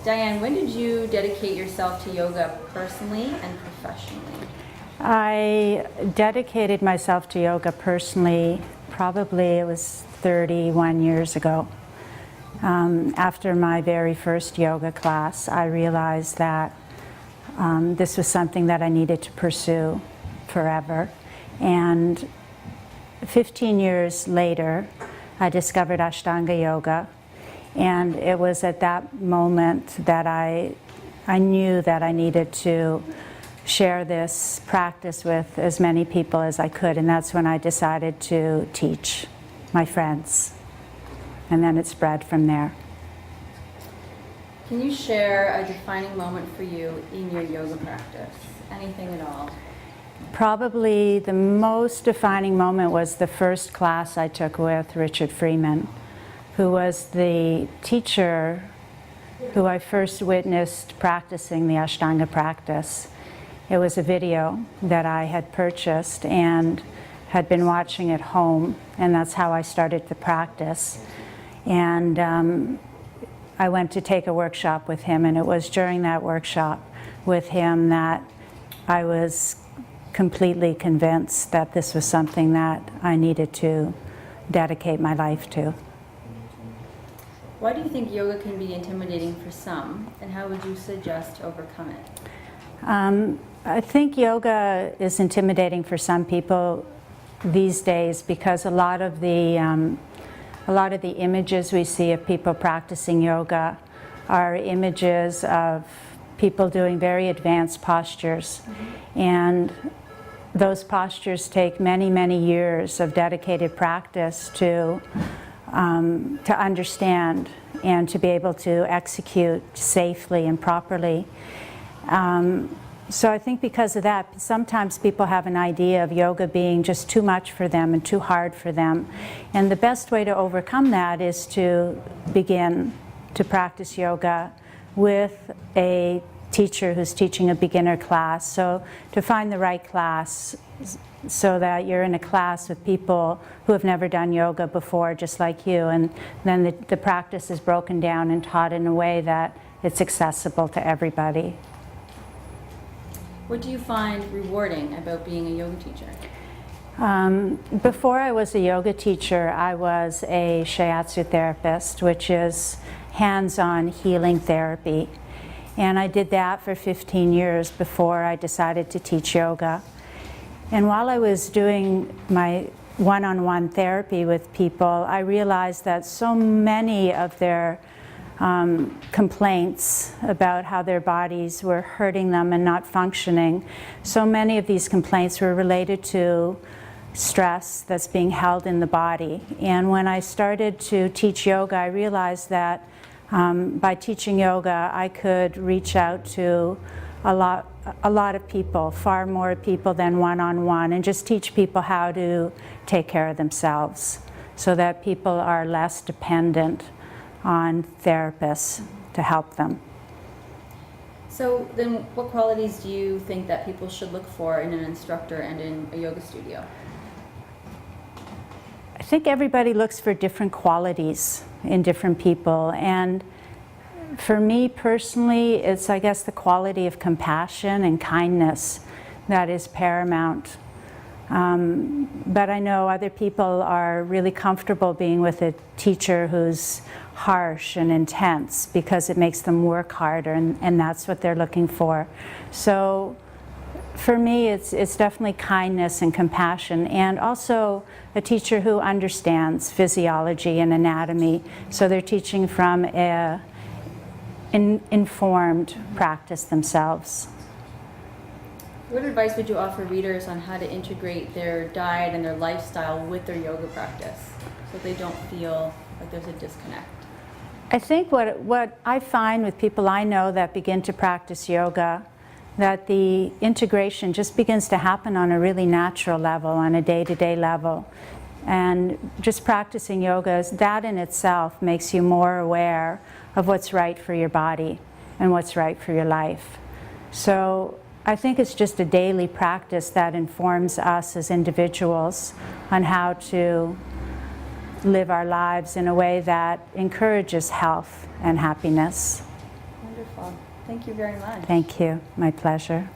Diane, when did you dedicate yourself to yoga personally and professionally? I dedicated myself to yoga personally, probably it was 31 years ago. After my very first yoga class, I realized that this was something that I needed to pursue forever. And 15 years later, I discovered Ashtanga yoga. And it was at that moment that I knew that I needed to share this practice with as many people as I could, and that's when I decided to teach my friends. And then it spread from there. Can you share a defining moment for you in your yoga practice? Anything at all? Probably the most defining moment was the first class I took with Richard Freeman, who was the teacher who I first witnessed practicing the Ashtanga practice. It was a video that I had purchased and had been watching at home, and that's how I started the practice. And I went to take a workshop with him, and it was during that workshop with him that I was completely convinced that this was something that I needed to dedicate my life to. Why do you think yoga can be intimidating for some, and how would you suggest to overcome it? I think yoga is intimidating for some people these days because a lot of the images we see of people practicing yoga are images of people doing very advanced postures. Mm-hmm. And those postures take many, many years of dedicated practice to understand and to be able to execute safely and properly. So I think because of that, sometimes people have an idea of yoga being just too much for them and too hard for them. And the best way to overcome that is to begin to practice yoga with a teacher who's teaching a beginner class. So to find the right class so that you're in a class with people who have never done yoga before, just like you, and then the practice is broken down and taught in a way that it's accessible to everybody. What do you find rewarding about being a yoga teacher? Before I was a yoga teacher, I was a shiatsu therapist, which is hands-on healing therapy. And I did that for 15 years before I decided to teach yoga. And while I was doing my one-on-one therapy with people, I realized that so many of their complaints about how their bodies were hurting them and not functioning, so many of these complaints were related to stress that's being held in the body. And when I started to teach yoga, I realized that by teaching yoga, I could reach out to a lot of people, far more people than one-on-one, and just teach people how to take care of themselves so that people are less dependent on therapists to help them. So then what qualities do you think that people should look for in an instructor and in a yoga studio? I think everybody looks for different qualities in different people, and for me personally, it's, I guess, the quality of compassion and kindness that is paramount. But I know other people are really comfortable being with a teacher who's harsh and intense because it makes them work harder, and that's what they're looking for. So for me, it's definitely kindness and compassion, and also a teacher who understands physiology and anatomy, so they're teaching from an informed practice themselves. What advice would you offer readers on how to integrate their diet and their lifestyle with their yoga practice so they don't feel like there's a disconnect? I think what I find with people I know that begin to practice yoga, that the integration just begins to happen on a really natural level, on a day-to-day level. And just practicing yoga, that in itself makes you more aware of what's right for your body and what's right for your life. So I think it's just a daily practice that informs us as individuals on how to live our lives in a way that encourages health and happiness. Wonderful. Thank you very much. Thank you. My pleasure.